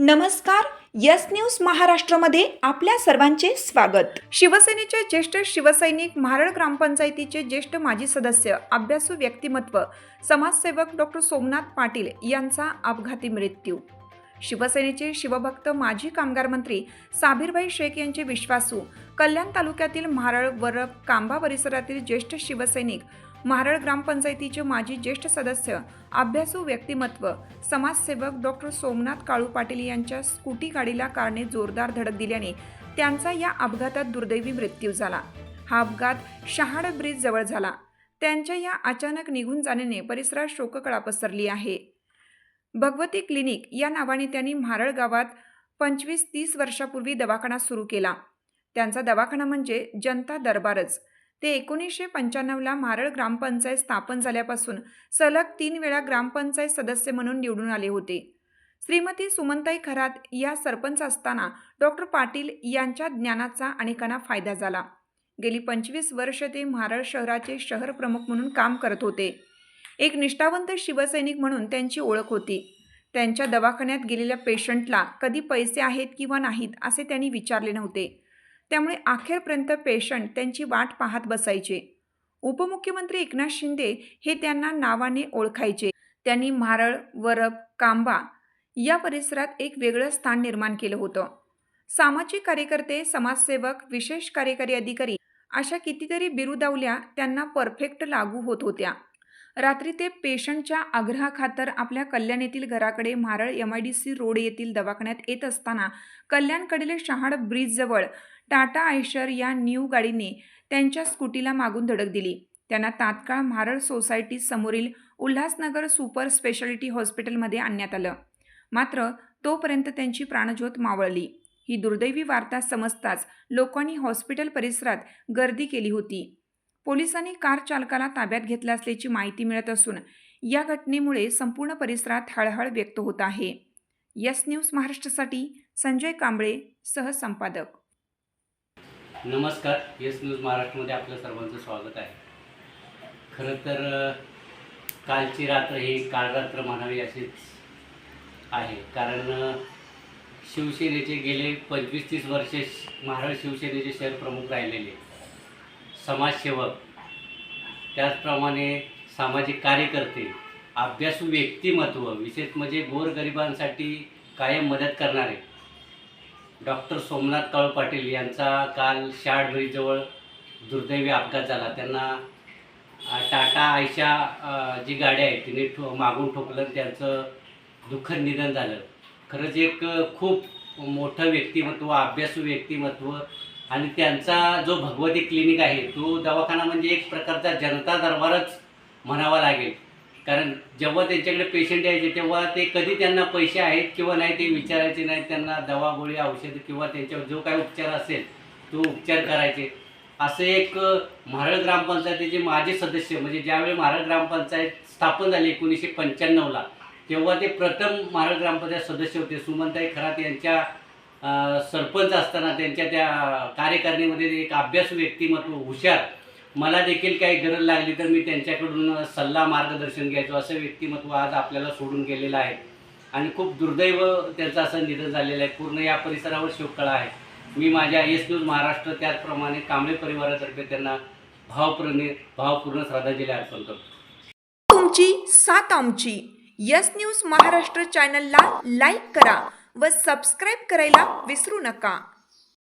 नमस्कार. Yes news महाराष्ट्रामध्ये आपल्या सर्वांचे स्वागत. शिवसेनेचे ज्येष्ठ शिवसैनिक, महाराळ ग्रामपंचायतीचे ज्येष्ठ माजी सदस्य, अभ्यासू व्यक्तिमत्व, समाजसेवक डॉक्टर सोमनाथ पाटील यांचा अपघाती मृत्यू. शिवसेनेचे शिवभक्त, माजी कामगार मंत्री साबिरभाई शेख यांचे विश्वासू, कल्याण तालुक्यातील महाराळ वरप कांबा परिसरातील ज्येष्ठ शिवसैनिक, महाराळ ग्रामपंचायतीचे माजी ज्येष्ठ सदस्य, अभ्यासू व्यक्तिमत्व, समाजसेवक डॉक्टर सोमनाथ काळू पाटील यांच्या स्कूटी गाडीला कारने जोरदार धडक दिल्याने त्यांचा या अपघातात दुर्दैवी मृत्यू झाला. हा अपघात शहाड ब्रिज जवळ झाला. त्यांच्या या अचानक निघून जाण्याने परिसरात शोककळा पसरली आहे. भगवती क्लिनिक या नावाने त्यांनी महाराळ गावात 25-30 वर्षापूर्वी दवाखाना सुरू केला. त्यांचा दवाखाना म्हणजे जनता दरबारच. ते 1995ला महाराळ ग्रामपंचायत स्थापन झाल्यापासून सलग 3 वेळा ग्रामपंचायत सदस्य म्हणून निवडून आले होते. श्रीमती सुमनताई खरात या सरपंच असताना डॉक्टर पाटील यांच्या ज्ञानाचा अनेकांना फायदा झाला. गेली 25 वर्ष ते महाराळ शहराचे शहर प्रमुख म्हणून काम करत होते. एक निष्ठावंत शिवसैनिक म्हणून त्यांची ओळख होती. त्यांच्या दवाखान्यात गेलेल्या पेशंटला कधी पैसे आहेत किंवा नाहीत असे त्यांनी विचारले नव्हते. त्यामुळे अखेरपर्यंत पेशंट त्यांची वाट पाहत बसायचे. उपमुख्यमंत्री एकनाथ शिंदे हे त्यांना नावाने ओळखायचे. त्यांनी महाराळ, वरप, कांबा या परिसरात एक वेगळं स्थान निर्माण केलं होतं. सामाजिक कार्यकर्ते, समाजसेवक, विशेष कार्यकारी अधिकारी अशा कितीतरी बिरुदावल्या त्यांना परफेक्ट लागू होत होत्या. रात्री ते पेशंटच्या आग्रहाखातर आपल्या कल्याण येथील घराकडे महाराळ MIDC रोड येथील दवाखान्यात येत असताना कल्याणकडील शहाड ब्रिजजवळ टाटा आयशर या न्यू गाडीने त्यांच्या स्कूटीला मागून धडक दिली. त्यांना तात्काळ महाराळ सोसायटी समोरील उल्हासनगर सुपर स्पेशालिटी हॉस्पिटलमध्ये आणण्यात आलं. मात्र तोपर्यंत त्यांची प्राणज्योत मावळली. ही दुर्दैवी वार्ता समजताच लोकांनी हॉस्पिटल परिसरात गर्दी केली होती. पोलिसांनी कार चालकाला ताब्यात घेतलं असल्याची माहिती मिळत असून या घटनेमुळे संपूर्ण परिसरात हळहळ व्यक्त होत आहे. यस न्यूज महाराष्ट्रासाठी संजय कांबळे, सहसंपादक. नमस्कार. यस न्यूज महाराष्ट्रामध्ये आपल्या सर्वांचं स्वागत आहे. खरं तर कालची रात्र ही काळरात्र म्हणावी अशीच आहे. कारण शिवसेनेचे गेले 25-30 वर्षे महाराळ शिवसेनेचे शहर प्रमुख राहिलेले समाजसेवक, त्याचप्रमाणे सामाजिक कार्यकर्ते, अभ्यासू व्यक्तिमत्व, विशेष म्हणजे गोरगरिबांसाठी कायम मदत करणारे डॉक्टर सोमनाथ काळू पाटील यांचा काल शहाड ब्रिजजवळ दुर्दैवी अपघात झाला. त्यांना टाटा आयशा जी गाडी आहे तिने मागून ठोकलं. त्यांचं दुःखद निधन झालं. खरंच एक खूप मोठं व्यक्तिमत्व, अभ्यासू व्यक्तिमत्व. आणि त्यांचा जो भगवती क्लिनिक आहे तो दवाखाना म्हणजे एक प्रकारचा जनता दरबारच म्हणावा लागेल. कारण जेव्हा त्यांच्याकडे पेशंट यायचे तेव्हा ते कधी त्यांना पैसे आहेत किंवा नाही ते विचारायचे नाहीत. त्यांना दवा, गोळी, औषध किंवा त्यांच्यावर जो काही उपचार असेल तो उपचार करायचे. असे एक महाराळ ग्रामपंचायतीचे माजी सदस्य, म्हणजे ज्यावेळी महाराळ ग्रामपंचायत स्थापन झाली 1995ला तेव्हा ते प्रथम महाराळ ग्रामपंचायत सदस्य होते. सुमनताई खरात यांच्या सरपंच असताना त्यांच्या त्या कार्यकारिणीमध्ये एक अभ्यासू व्यक्तिमत्व, हुशार, मला देखील काही गरज लागली तर मी त्यांच्याकडून सल्ला, मार्गदर्शन घ्यायचो, असं व्यक्तिमत्व आज आपल्याला सोडून गेलेलं आहे. आणि खूप दुर्दैव त्यांचं असं निधन झालेलं आहे. पूर्ण या परिसरावर शोककळा आहे. मी माझ्या यस न्यूज महाराष्ट्र त्याचप्रमाणे कांबळे परिवारातर्फे त्यांना भावपूर्ण श्रद्धांजली अर्पण करतो. तुमची साथ आमची. यस न्यूज महाराष्ट्र चॅनलला लाईक करा व सबस्क्राईब करायला विसरू नका.